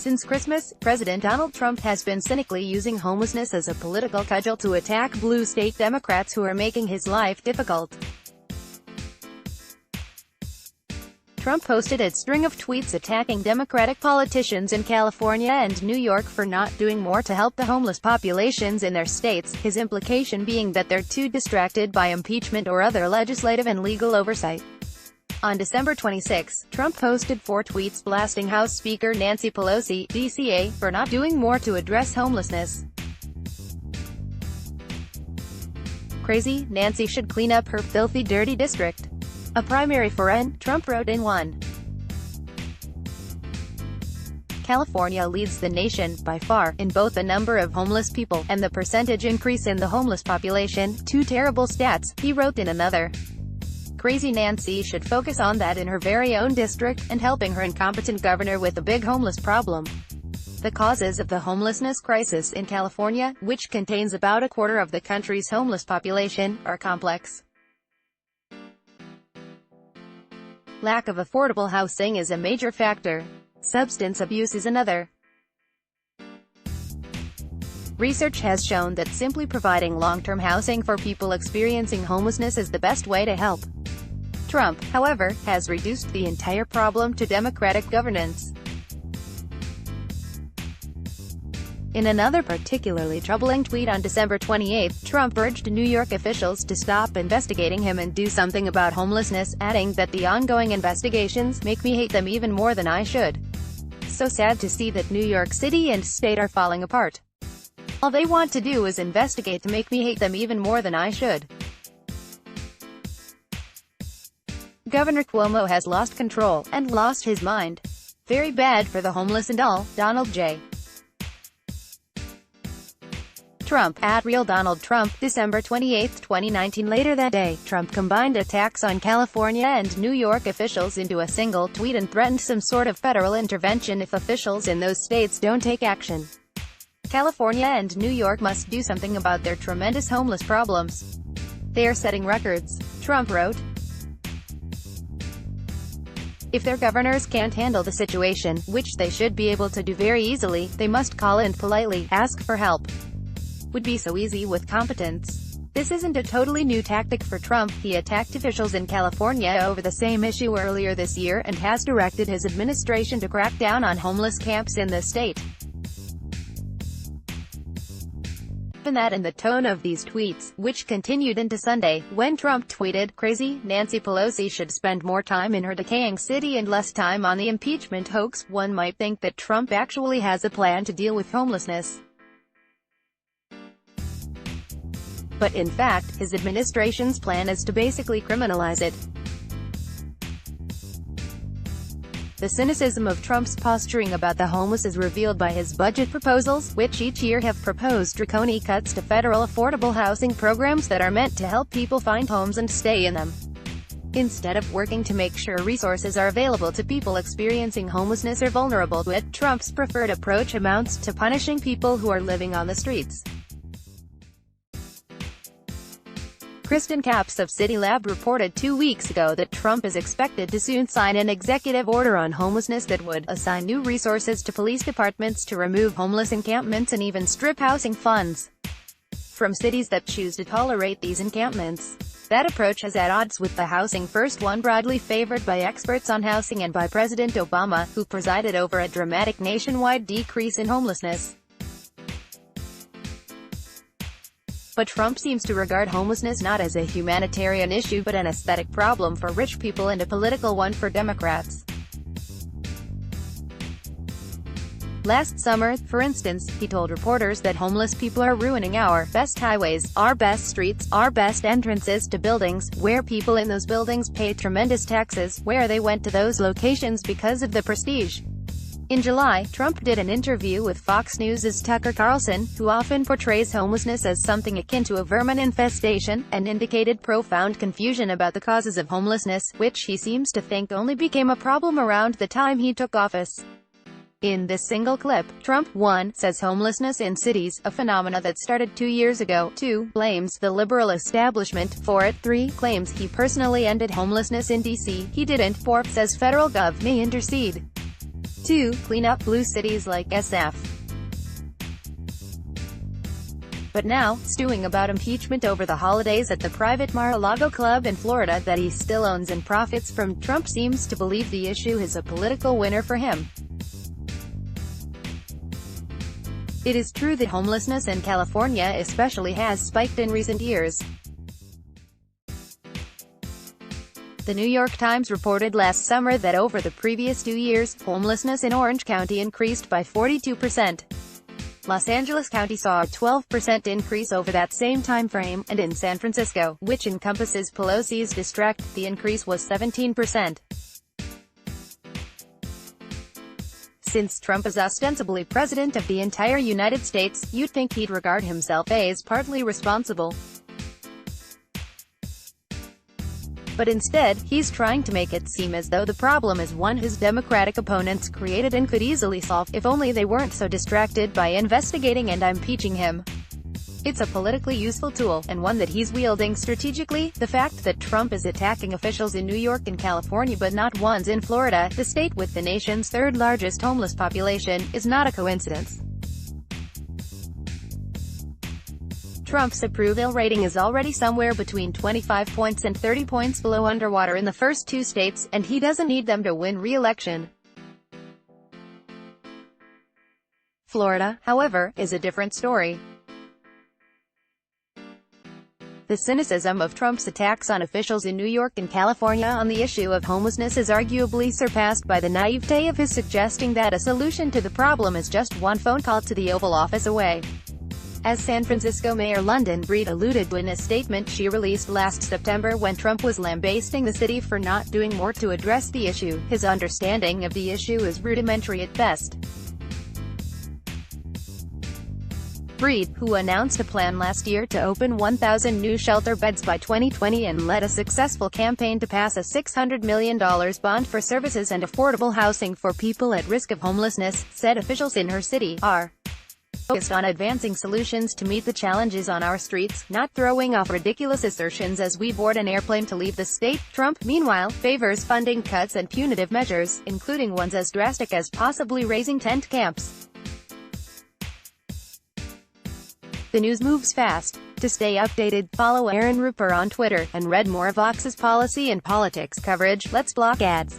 Since Christmas, President Donald Trump has been cynically using homelessness as a political cudgel to attack blue state Democrats who are making his life difficult. Trump posted a string of tweets attacking Democratic politicians in California and New York for not doing more to help the homeless populations in their states, his implication being that they're too distracted by impeachment or other legislative and legal oversight. On December 26, Trump posted 4 tweets blasting House Speaker Nancy Pelosi, DCA, for not doing more to address homelessness. Crazy, Nancy should clean up her filthy dirty district. A primary for N, Trump wrote in one. California leads the nation, by far, in both the number of homeless people, and the percentage increase in the homeless population, 2 terrible stats, he wrote in another. Crazy Nancy should focus on that in her very own district, and helping her incompetent governor with the big homeless problem. The causes of the homelessness crisis in California, which contains about a quarter of the country's homeless population, are complex. Lack of affordable housing is a major factor. Substance abuse is another. Research has shown that simply providing long-term housing for people experiencing homelessness is the best way to help. Trump, however, has reduced the entire problem to Democratic governance. In another particularly troubling tweet on December 28, Trump urged New York officials to stop investigating him and do something about homelessness, adding that the ongoing investigations make me hate them even more than I should. So sad to see that New York City and state are falling apart. All they want to do is investigate to make me hate them even more than I should. Governor Cuomo has lost control, and lost his mind. Very bad for the homeless and all. Donald J. Trump, at Real Donald Trump, December 28, 2019. Later that day, Trump combined attacks on California and New York officials into a single tweet and threatened some sort of federal intervention if officials in those states don't take action. California and New York must do something about their tremendous homeless problems. They are setting records, Trump wrote. If their governors can't handle the situation, which they should be able to do very easily, they must call and politely ask for help. Would be so easy with competence. This isn't a totally new tactic for Trump. He attacked officials in California over the same issue earlier this year and has directed his administration to crack down on homeless camps in the state. Given that and the tone of these tweets, which continued into Sunday, when Trump tweeted, "Crazy, Nancy Pelosi should spend more time in her decaying city and less time on the impeachment hoax," one might think that Trump actually has a plan to deal with homelessness. But in fact, his administration's plan is to basically criminalize it. The cynicism of Trump's posturing about the homeless is revealed by his budget proposals, which each year have proposed draconian cuts to federal affordable housing programs that are meant to help people find homes and stay in them. Instead of working to make sure resources are available to people experiencing homelessness or vulnerable to it, Trump's preferred approach amounts to punishing people who are living on the streets. Kristen Capps of CityLab reported 2 weeks ago that Trump is expected to soon sign an executive order on homelessness that would assign new resources to police departments to remove homeless encampments and even strip housing funds from cities that choose to tolerate these encampments. That approach is at odds with the housing first one broadly favored by experts on housing and by President Obama, who presided over a dramatic nationwide decrease in homelessness. But Trump seems to regard homelessness not as a humanitarian issue but an aesthetic problem for rich people and a political one for Democrats. Last summer, for instance, he told reporters that homeless people are ruining our best highways, our best streets, our best entrances to buildings, where people in those buildings pay tremendous taxes, where they went to those locations because of the prestige. In July, Trump did an interview with Fox News' Tucker Carlson, who often portrays homelessness as something akin to a vermin infestation, and indicated profound confusion about the causes of homelessness, which he seems to think only became a problem around the time he took office. In this single clip, Trump, 1, says homelessness in cities, a phenomena that started 2 years ago, 2, blames the liberal establishment for it, 3, claims he personally ended homelessness in D.C., he didn't, 4, says federal gov may intercede. 2. Clean up blue cities like SF. But now, stewing about impeachment over the holidays at the private Mar-a-Lago club in Florida that he still owns and profits from, Trump seems to believe the issue is a political winner for him. It is true that homelessness in California especially has spiked in recent years. The New York Times reported last summer that over the previous 2 years, homelessness in Orange County increased by 42%. Los Angeles County saw a 12% increase over that same time frame, and in San Francisco, which encompasses Pelosi's district, the increase was 17%. Since Trump is ostensibly president of the entire United States, you'd think he'd regard himself as partly responsible. But instead, he's trying to make it seem as though the problem is one his Democratic opponents created and could easily solve, if only they weren't so distracted by investigating and impeaching him. It's a politically useful tool, and one that he's wielding strategically. The fact that Trump is attacking officials in New York and California but not ones in Florida, the state with the nation's third-largest homeless population, is not a coincidence. Trump's approval rating is already somewhere between 25 points and 30 points below underwater in the first 2 states, and he doesn't need them to win re-election. Florida, however, is a different story. The cynicism of Trump's attacks on officials in New York and California on the issue of homelessness is arguably surpassed by the naivete of his suggesting that a solution to the problem is just one phone call to the Oval Office away. As San Francisco Mayor London Breed alluded to in a statement she released last September when Trump was lambasting the city for not doing more to address the issue, his understanding of the issue is rudimentary at best. Breed, who announced a plan last year to open 1,000 new shelter beds by 2020 and led a successful campaign to pass a $600 million bond for services and affordable housing for people at risk of homelessness, said officials in her city are focused on advancing solutions to meet the challenges on our streets, not throwing off ridiculous assertions as we board an airplane to leave the state. Trump, meanwhile, favors funding cuts and punitive measures, including ones as drastic as possibly raising tent camps. The news moves fast. To stay updated, follow Aaron Rupert on Twitter, and read more of Vox's policy and politics coverage. Let's block ads.